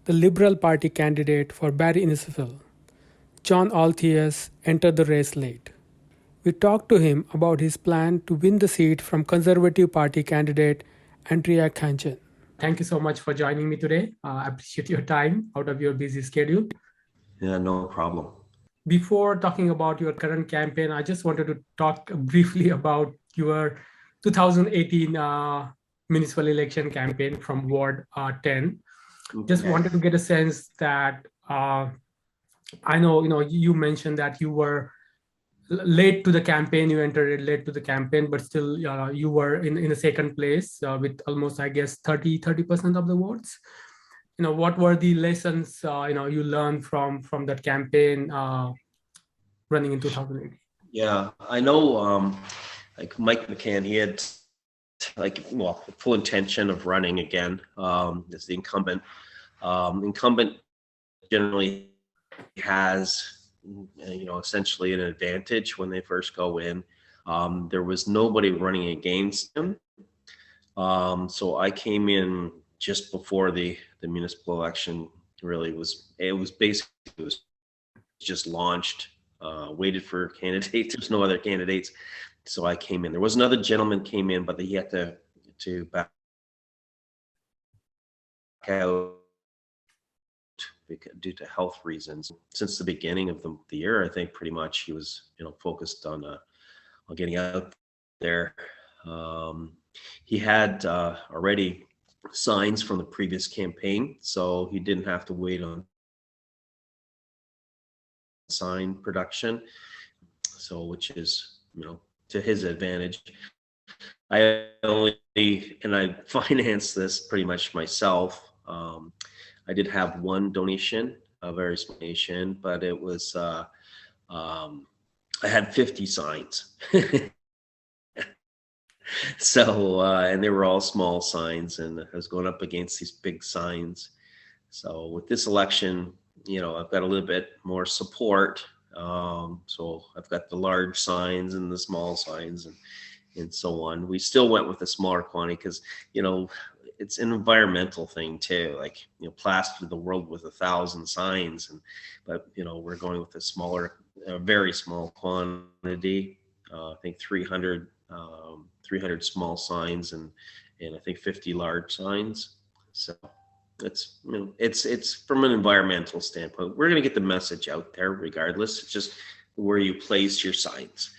the Liberal Party candidate for Barrie-Innisfil, John Olthuis, entered the race late. We talked to him about his plan to win the seat from Conservative Party candidate Andrea Khanjin. Thank you so much for joining me today. I appreciate your time out of your busy schedule. Yeah, no problem. Before talking about your current campaign, I just wanted to talk briefly about your 2018 municipal election campaign from Ward 10. Just wanted to get a sense that I know, you mentioned that you were late to the campaign, you entered late to the campaign, but still you were in a second place with almost, I guess, 30% of the votes. What were the lessons you learned from that campaign running in 2018? Yeah, I know like Mike McCann, he had full intention of running again as the incumbent. Incumbent generally has essentially an advantage when they first go in. There was nobody running against him. So I came in just before the municipal election really was just launched, waited for candidates. There's no other candidates. So I came in. There was another gentleman came in, but he had to back out due to health reasons. Since the beginning of the year, I think pretty much he was focused on getting out there. He had already signs from the previous campaign, so he didn't have to wait on sign production. So, which is to his advantage. I financed this pretty much myself. I did have one donation, a very small donation, but it was I had 50 signs. So and they were all small signs, and I was going up against these big signs. So with this election, I've got a little bit more support. So I've got the large signs and the small signs and so on. We still went with a smaller quantity because it's an environmental thing too. Like plaster the world with 1,000 signs, but we're going with a very small quantity. I think 300 small signs and I think 50 large signs. So it's from an environmental standpoint. We're going to get the message out there regardless. It's just where you place your signs.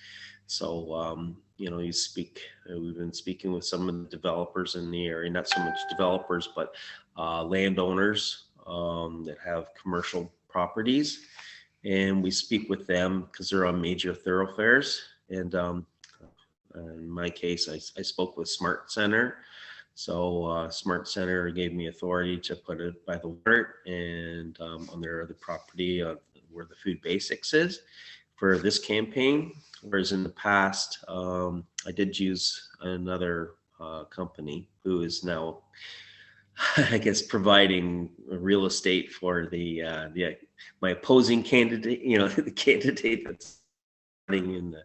So we've been speaking with some of the developers in the area, not so much developers, but landowners that have commercial properties. And we speak with them because they're on major thoroughfares. And in my case, I spoke with Smart Center. So Smart Center gave me authority to put it by the water and on their other property where the Food Basics is for this campaign. Whereas in the past, I did use another company who is now, I guess, providing real estate for my opposing candidate. The candidate that's running in the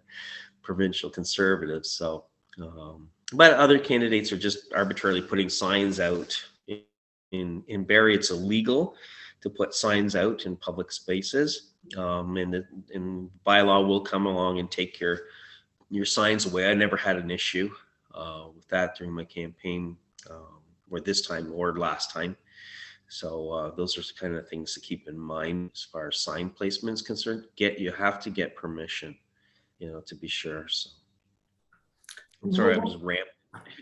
provincial Conservatives. So. But other candidates are just arbitrarily putting signs out. In Barrie, it's illegal to put signs out in public spaces. And bylaw will come along and take your signs away. I never had an issue with that during my campaign, or this time or last time. So those are kind of things to keep in mind as far as sign placement is concerned. You have to get permission, to be sure. So. I'm sorry, I was rampant.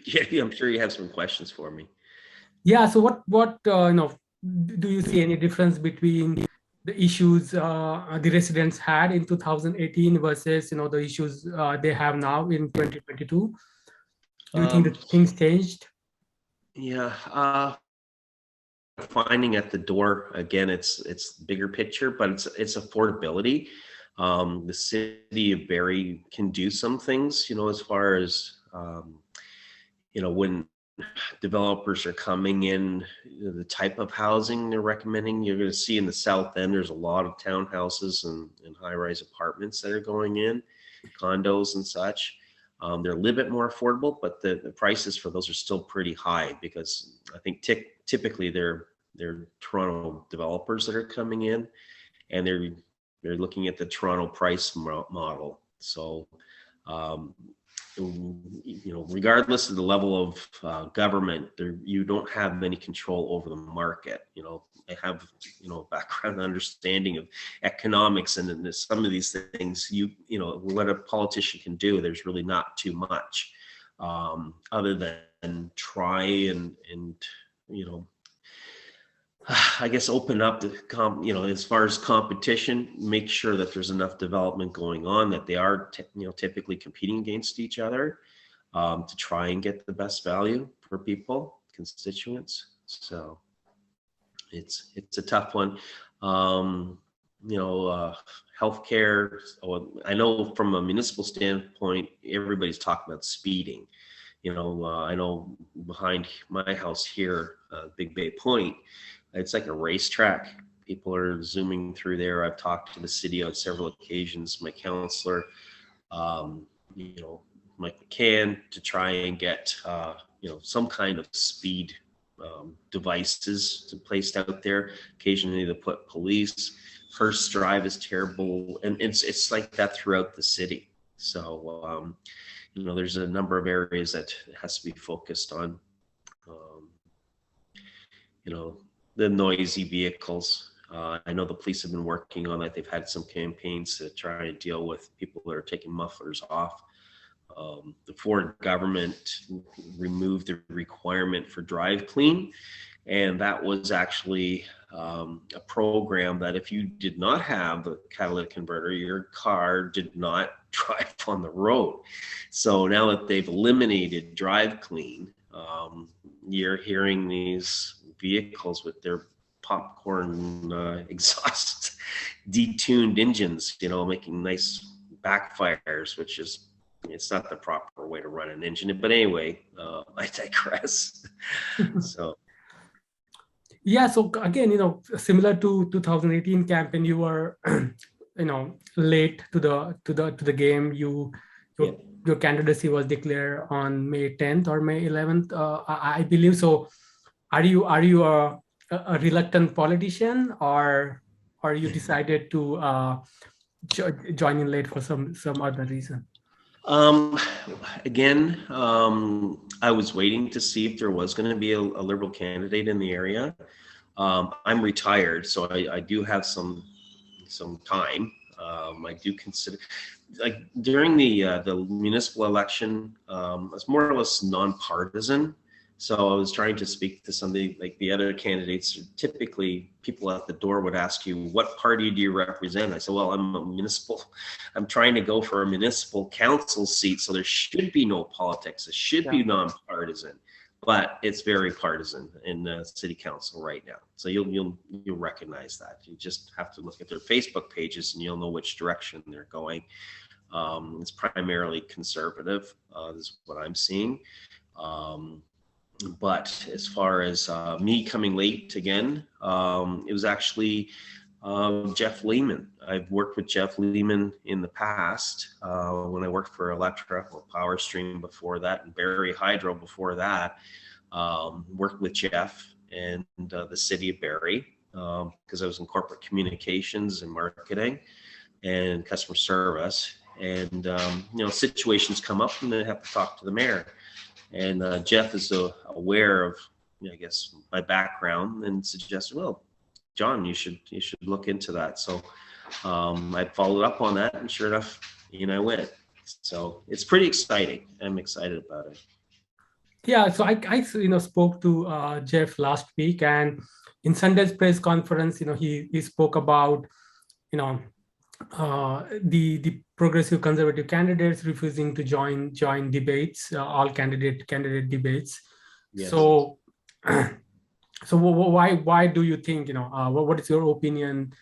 Yeah, I'm sure you have some questions for me. Yeah. So what do you see any difference between the issues the residents had in 2018 versus the issues they have now in 2022? Do you think that things changed? Yeah. Finding at the door again, it's bigger picture, but it's affordability. The city of Barrie can do some things, as far as when developers are coming in, the type of housing they're recommending. You're going to see in the South End, there's a lot of townhouses and high-rise apartments that are going in, condos and such. They're a little bit more affordable, but the prices for those are still pretty high because I think typically they're they're Toronto developers that are coming in, and they're looking at the Toronto price model. So, regardless of the level of government, you don't have any control over the market. I have background understanding of economics, and some of these things, what a politician can do, there's really not too much other than try and I guess open up the as far as competition, make sure that there's enough development going on, that they are typically competing against each other to try and get the best value for people, constituents. So it's a tough one. Healthcare. I know from a municipal standpoint, everybody's talking about speeding. I know behind my house here, Big Bay Point, it's like a racetrack. People are zooming through there. I've talked to the city on several occasions, my councillor, Mike McCann, to try and get, some kind of speed devices placed out there. Occasionally they put police. First drive is terrible. And it's like that throughout the city. So, there's a number of areas that has to be focused on. The noisy vehicles. I know the police have been working on that. They've had some campaigns to try and deal with people that are taking mufflers off. The Ford government removed the requirement for drive clean, and that was actually a program that if you did not have the catalytic converter, your car did not drive on the road. So now that they've eliminated drive clean, you're hearing these vehicles with their popcorn exhaust detuned engines, making nice backfires, which is, it's not the proper way to run an engine. But anyway, I digress. So yeah, so again, similar to 2018 campaign, you were late to the game. Your candidacy was declared on May 10th or May 11th, I believe. So are you a reluctant politician, or you decided to join in late for some other reason? Again, I was waiting to see if there was going to be a Liberal candidate in the area. I'm retired, so I do have some time. I do consider, like, during the municipal election, it's more or less nonpartisan. So I was trying to speak to somebody, like the other candidates. Typically, people at the door would ask you, "What party do you represent?" I said, "Well, I'm trying to go for a municipal council seat, so there should be no politics. It should be nonpartisan." But it's very partisan in the city council right now. So you'll recognize that. You just have to look at their Facebook pages and you'll know which direction they're going. It's primarily conservative, is what I'm seeing. But as far as me coming late again, it was actually Jeff Lehman. I've worked with Jeff Lehman in the past when I worked for Alectra or Power Stream before that, and Barrie Hydro before that. Worked with Jeff and the city of Barrie because I was in corporate communications and marketing and customer service. And situations come up and I have to talk to the mayor. And Jeff is aware of, I guess, my background and suggested, "Well, John, you should look into that." So I followed up on that, and sure enough, I went. So it's pretty exciting. I'm excited about it. Yeah, so I spoke to Jeff last week, and in Sunday's press conference, he spoke about the progressive conservative candidates refusing to join debates, all candidate debates. Yes. So why do you think, what is your opinion?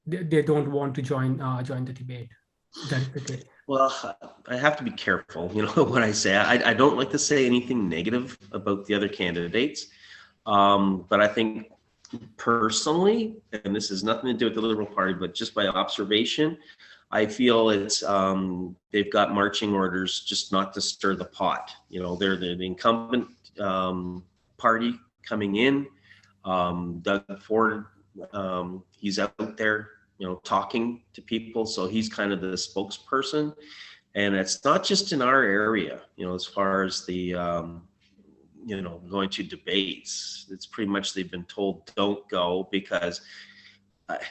They don't want to join the debate. Well, I have to be careful, what I say. I don't like to say anything negative about the other candidates, but I think personally, and this has nothing to do with the Liberal Party, but just by observation, I feel it's they've got marching orders just not to stir the pot. They're the incumbent party coming in. Doug Ford, he's out there, talking to people. So he's kind of the spokesperson. And it's not just in our area, as far as the, going to debates. It's pretty much they've been told don't go because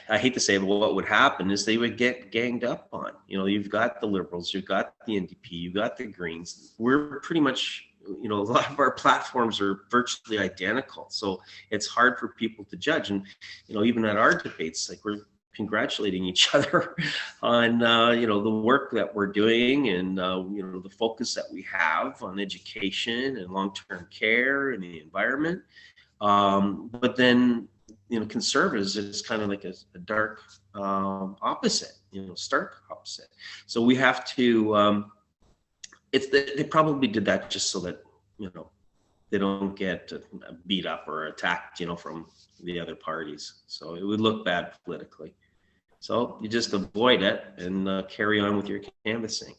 I hate to say it, but what would happen is they would get ganged up on. You've got the Liberals, you've got the NDP, you've got the Greens. We're pretty much, a lot of our platforms are virtually identical. So it's hard for people to judge. And, even at our debates, like we're congratulating each other on, the work that we're doing and, the focus that we have on education and long-term care and the environment. But then, conservatives is kind of like a dark opposite, stark opposite. So we have to, they probably did that just so that, they don't get beat up or attacked, from the other parties. So it would look bad politically. So you just avoid it and carry on with your canvassing,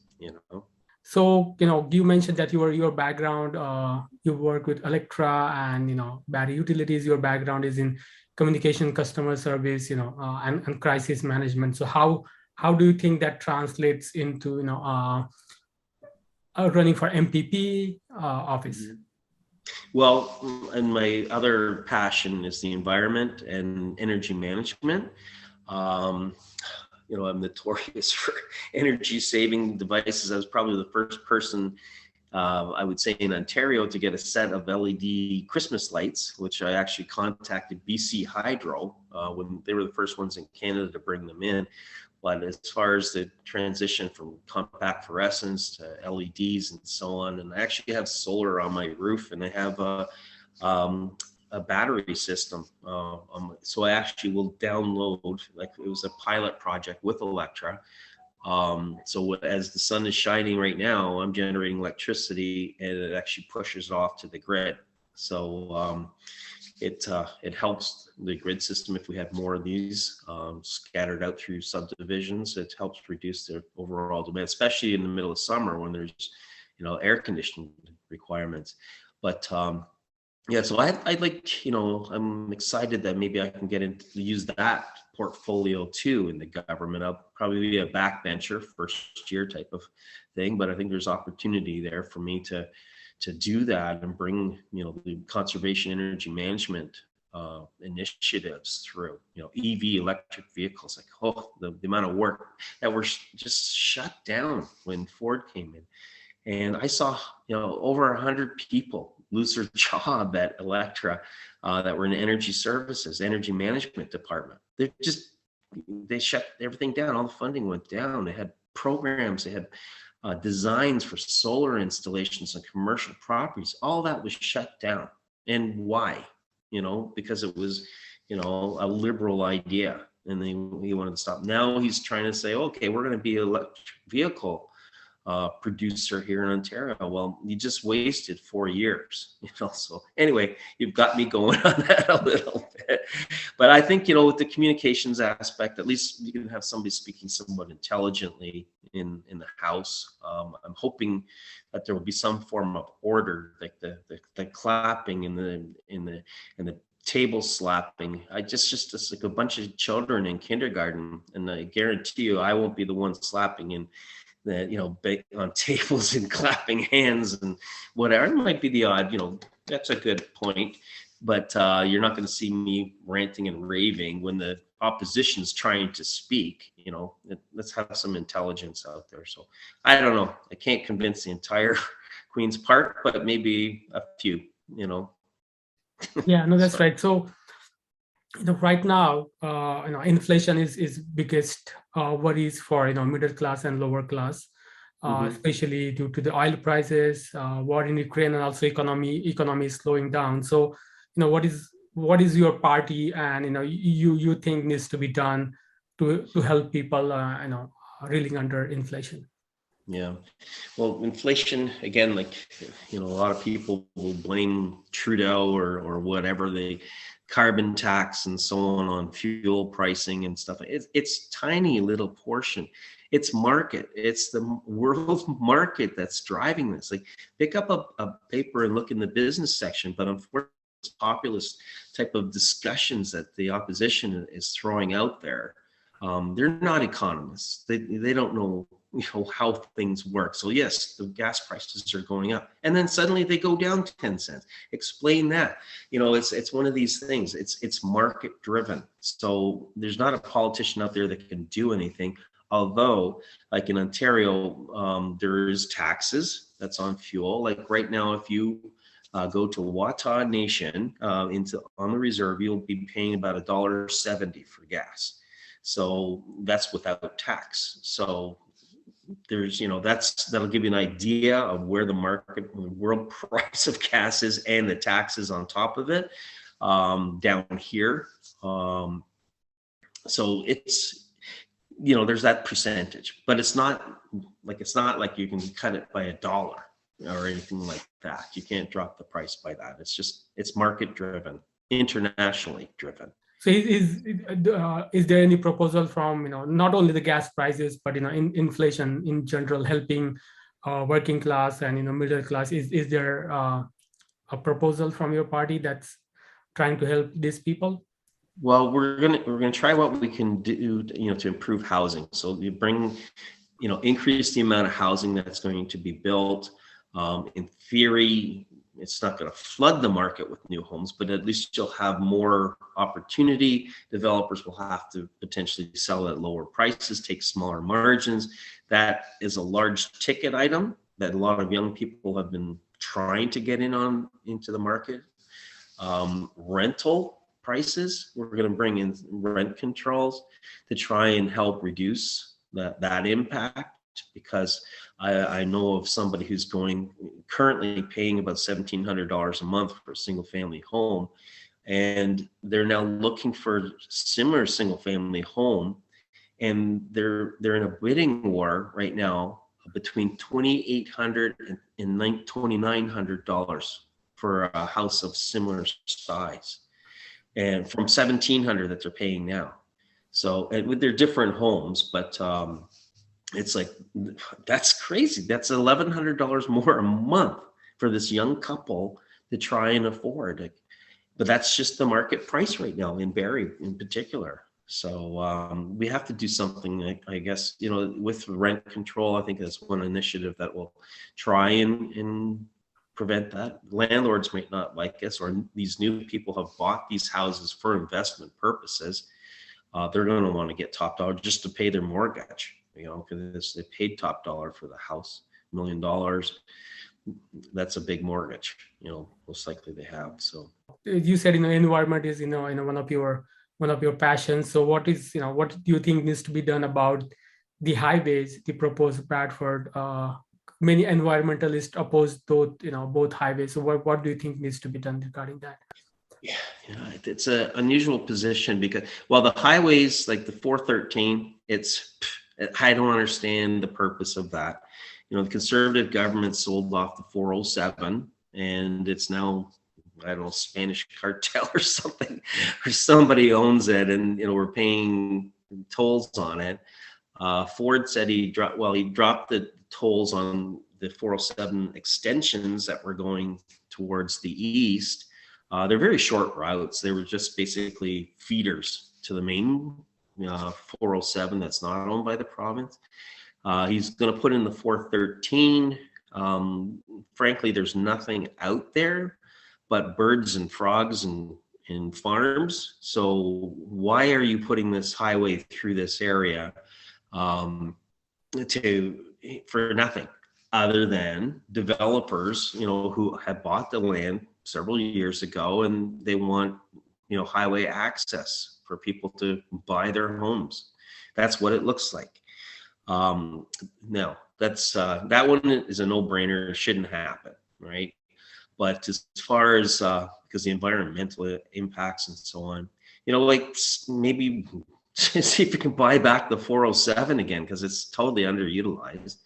So, you mentioned that your background, you work with Alectra and, Barrie Utilities, your background is in communication, customer service, and crisis management. So how do you think that translates into, running for MPP office? Well, and my other passion is the environment and energy management. I'm notorious for energy saving devices. I was probably the first person, I would say, in Ontario to get a set of LED Christmas lights, which I actually contacted BC Hydro when they were the first ones in Canada to bring them in. But as far as the transition from compact fluorescents to LEDs and so on, and I actually have solar on my roof, and I have a battery system. So I actually will download, like it was a pilot project with Alectra. So as the sun is shining right now, I'm generating electricity and it actually pushes it off to the grid. So it helps the grid system if we have more of these scattered out through subdivisions. It helps reduce their overall demand, especially in the middle of summer when there's, air conditioning requirements. But yeah, so I'd like, I'm excited that maybe I can get into use that portfolio too in the government. I'll probably be a backbencher, first year type of thing, but I think there's opportunity there for me to do that and bring, the conservation energy management initiatives through, EV electric vehicles. Like, the amount of work that were just shut down when Ford came in. And I saw, over 100 people lose their job at Alectra that were in energy services, energy management department. They shut everything down. All the funding went down. They had programs, they had designs for solar installations on commercial properties. All that was shut down. And why? Because it was, a liberal idea and he wanted to stop. Now he's trying to say, okay, we're going to be an electric vehicle producer here in Ontario. Well, you just wasted 4 years, So anyway, you've got me going on that a little bit. But I think, with the communications aspect, at least you can have somebody speaking somewhat intelligently in the House. I'm hoping that there will be some form of order, like the clapping and the table slapping. It's like a bunch of children in kindergarten, and I guarantee you I won't be the one slapping in that, on tables and clapping hands and whatever. It might be the odd, that's a good point, but you're not going to see me ranting and raving when the opposition's trying to speak. Let's have some intelligence out there. So I don't know. I can't convince the entire Queen's Park, but maybe a few. Yeah, no, that's right. So right now, inflation is biggest worries for middle class and lower class, especially due to the oil prices, war in Ukraine, and also economy is slowing down. So, what is your party and you think needs to be done to help people reeling under inflation? Yeah. Well, inflation, again, like, a lot of people will blame Trudeau or whatever, the carbon tax and so on fuel pricing and stuff. It's tiny little portion. It's market. It's the world market that's driving this. Like, pick up a paper and look in the business section, but unfortunately, it's populist type of discussions that the opposition is throwing out there, they're not economists. They don't know, how things work. So yes, the gas prices are going up, and then suddenly they go down 10 cents. Explain that. It's one of these things. It's market driven. So there's not a politician out there that can do anything. Although, like in Ontario, there is taxes that's on fuel. Like right now, if you go to Wataa Nation on the reserve, you'll be paying about $1.70 for gas. So that's without tax. So there's, that'll give you an idea of where the world price of gas is and the taxes on top of it down here. So it's, there's that percentage, but it's not like you can cut it by $1 or anything like that. You can't drop the price by that. It's market driven, internationally driven. So is there any proposal from, not only the gas prices, but, inflation in general, helping working class and, middle class? Is there a proposal from your party that's trying to help these people? Well, we're gonna try what we can do, to improve housing. So you bring, increase the amount of housing that's going to be built. In theory, it's not going to flood the market with new homes, but at least you'll have more opportunity. Developers will have to potentially sell at lower prices, take smaller margins. That is a large ticket item that a lot of young people have been trying to get into the market. Rental prices, we're going to bring in rent controls to try and help reduce that impact, because I know of somebody who's currently paying about $1,700 a month for a single family home, and they're now looking for similar single family home, and they're in a bidding war right now between $2,800 and $2,900 for a house of similar size, and from $1,700 that they're paying now. So, and with their different homes, but it's like, that's crazy. That's $1,100 more a month for this young couple to try and afford. But that's just the market price right now in Barrie in particular. So we have to do something, I guess, with rent control. I think that's one initiative that will try and prevent that. Landlords might not like us, or these new people have bought these houses for investment purposes. They're going to want to get top dollar just to pay their mortgage. Because they paid top dollar for the house, $1 million. That's a big mortgage, most likely they have. So you said, environment is, one of your passions. So what do you think needs to be done about the highways, the proposed Bradford? Many environmentalists oppose both highways. So what do you think needs to be done regarding that? Yeah, it's an unusual position because, well, the highways like the 413, I don't understand the purpose of that. The conservative government sold off the 407, and it's now, I don't know, Spanish cartel or something, or somebody owns it, and we're paying tolls on it. Ford said he dropped the tolls on the 407 extensions that were going towards the east. They're very short routes. They were just basically feeders to the main 407 that's not owned by the province. He's going to put in the 413. Frankly, there's nothing out there but birds and frogs and farms. So why are you putting this highway through this area for nothing other than developers, who had bought the land several years ago, and they want, highway access for people to buy their homes. That's what it looks like. No, that's that one is a no-brainer. It shouldn't happen, right? But as far as because the environmental impacts and so on, maybe see if you can buy back the 407 again, because it's totally underutilized.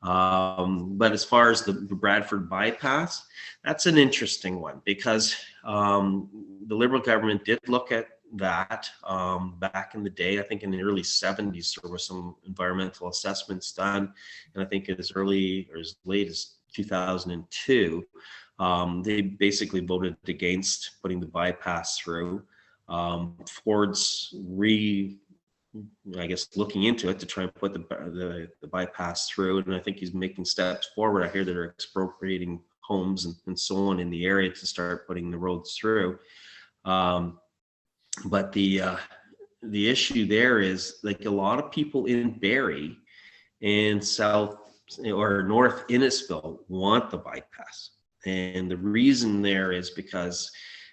But as far as the Bradford bypass, that's an interesting one, because the Liberal government did look at that back in the day. I think in the early 70s there were some environmental assessments done, and I think as early or as late as 2002 They basically voted against putting the bypass through. Ford's I guess, looking into it to try and put the bypass through, and I think he's making steps forward. I hear they're expropriating homes and so on in the area to start putting the roads through. But the issue there is, like, a lot of people in Barrie and South or North Innisfil want the bypass. And the reason there is because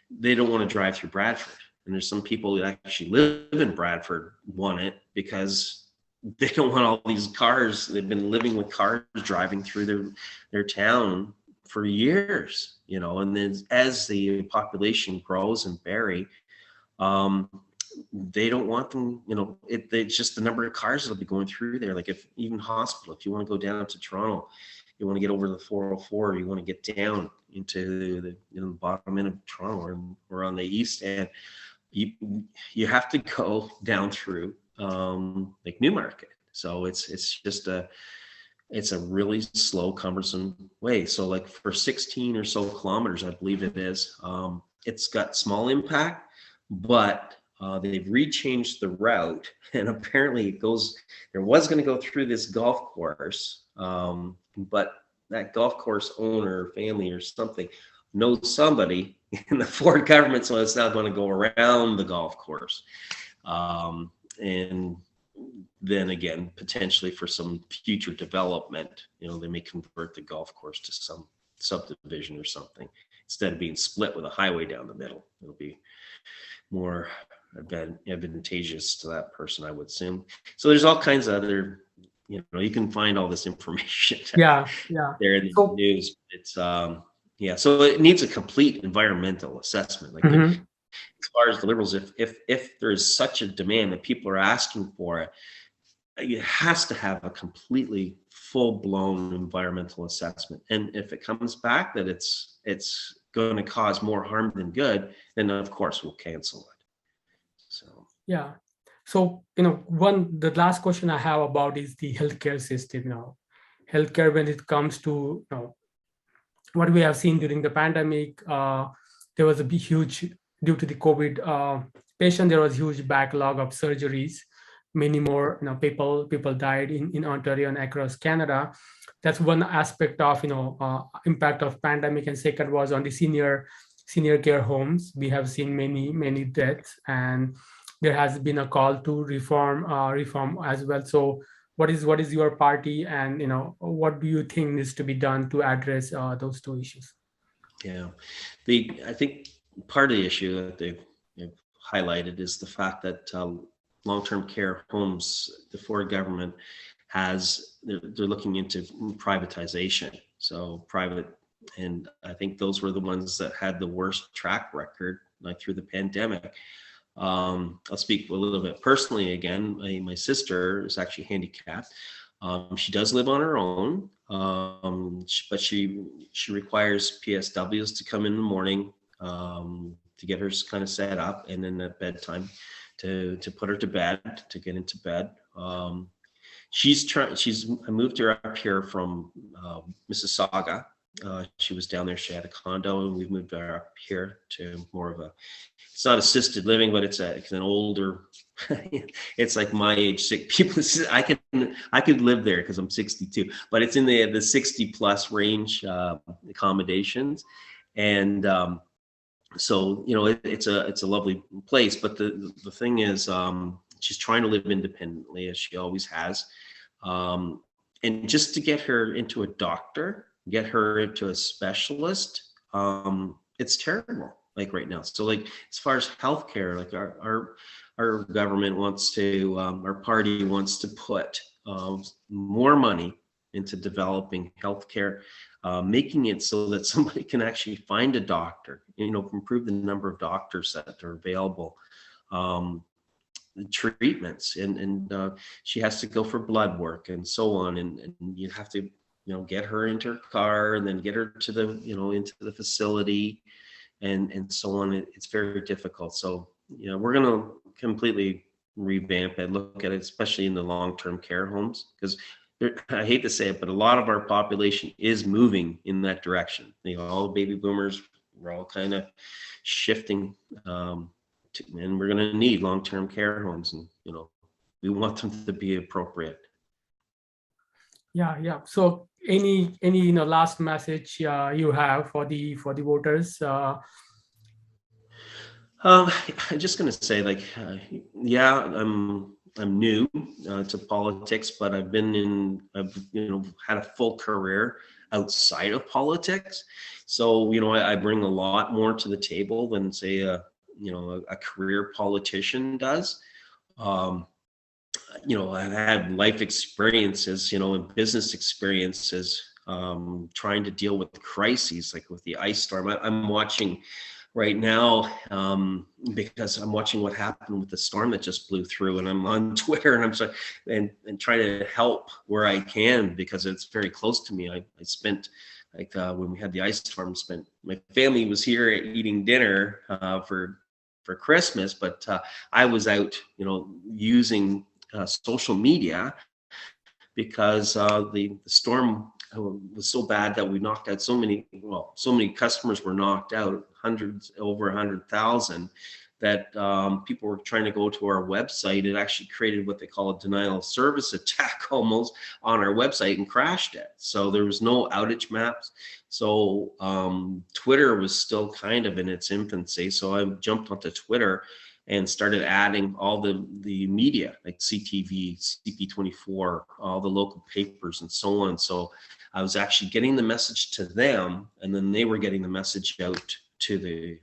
they don't want to drive through Bradford. And there's some people that actually live in Bradford want it because they don't want all these cars. They've been living with cars driving through their town for years, you know. And then as the population grows in Barrie, they don't want them, you know, it's just the number of cars that'll be going through there. Like, if even hospital, if you want to go down to Toronto, you want to get over the 404, you want to get down into the, you know, the bottom end of Toronto or on the east end, you have to go down through like Newmarket. So it's just it's a really slow, cumbersome way. So like for 16 or so kilometers, I believe it is, it's got small impact, but they've rechanged the route, and apparently it was going to go through this golf course, but that golf course owner, family or something, knows somebody in the Ford government, so it's now going to go around the golf course. And then again, potentially for some future development, you know, they may convert the golf course to some subdivision or something. Instead of being split with a highway down the middle, it'll be more advantageous to that person, I would assume. So there's all kinds of other, you know, you can find all this information Yeah. there in the So, news. It's yeah, so it needs a complete environmental assessment. Like, mhm. as far as the Liberals, if there is such a demand that people are asking for it, it has to have a completely full-blown environmental assessment. And if it comes back that it's going to cause more harm than good, then of course we'll cancel it. So Yeah. So, you know, the last question I have about is the healthcare system now. Healthcare, when it comes to, you know, what we have seen during the pandemic, there was a huge, due to the COVID patient, there was huge backlog of surgeries. Many more, you know, people died in Ontario and across Canada. That's one aspect of, you know, impact of pandemic. And second was on the senior care homes. We have seen many deaths, and there has been a call to reform as well. So what is your party, and, you know, what do you think needs to be done to address those two issues? yeah, I think part of the issue that they've highlighted is the fact that long-term care homes, the Ford government they're looking into privatization. So private, and I think those were the ones that had the worst track record, like through the pandemic. I'll speak a little bit personally again. My sister is actually handicapped. She does live on her own, but she requires PSWs to come in the morning to get her kind of set up, and then at bedtime to put her to bed, to get into bed. I moved her up here from Mississauga. She was down there. She had a condo, and we've moved her up here to more of it's not assisted living, but it's an older, it's like my age, sick people. I could live there because I'm 62, but it's in the 60 plus range accommodations. And so, you know, it's a lovely place, but the thing is, she's trying to live independently, as she always has. And just to get her into a doctor, get her into a specialist, it's terrible, like right now. So like, as far as healthcare, like our government wants to, our party wants to put more money into developing healthcare, making it so that somebody can actually find a doctor, you know, improve the number of doctors that are available, treatments, and she has to go for blood work and so on, and you have to, you know, get her into her car and then get her to the, you know, into the facility and so on. It's very difficult. So, you know, we're going to completely revamp it, look at it, especially in the long-term care homes, because I hate to say it, but a lot of our population is moving in that direction. All the baby boomers, we're all kind of shifting, and we're going to need long-term care homes, and we want them to be appropriate. Yeah. So any last message you have for the voters? I'm just going to say, like, yeah, I'm new to politics, but I've had a full career outside of politics. So, I bring a lot more to the table than, say, a career politician does. I've had life experiences, and business experiences, trying to deal with crises, like with the ice storm. I'm watching right now, because I'm watching what happened with the storm that just blew through, and I'm on Twitter, and I'm sorry, and trying to help where I can, because it's very close to me. I spent, like, when we had the ice storm, my family was here eating dinner for Christmas, but I was out, using social media, because the storm was so bad that we knocked out so many customers were knocked out, over 100,000, that people were trying to go to our website. It actually created what they call a denial of service attack almost on our website, and crashed it. So there was no outage maps. So Twitter was still kind of in its infancy. So I jumped onto Twitter and started adding all the media, like CTV, CP24, all the local papers, and so on. So I was actually getting the message to them, and then they were getting the message out to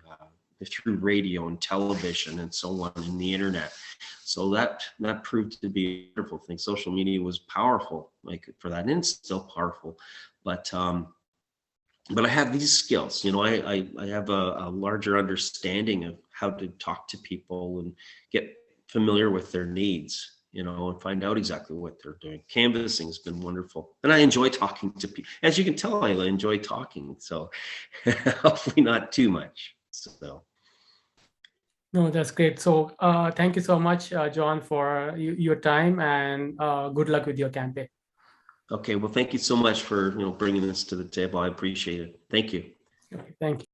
through radio and television and so on, and the internet. So that proved to be a wonderful thing. Social media was powerful, like, for that, and it's still powerful. But I have these skills, I have a larger understanding of how to talk to people and get familiar with their needs, and find out exactly what they're doing. Canvassing has been wonderful, and I enjoy talking to people. As you can tell, I enjoy talking, so hopefully not too much. So. No, that's great. So thank you so much, John, for your time, and good luck with your campaign. Okay, well, thank you so much for bringing this to the table. I appreciate it. Thank you. Okay, thank you.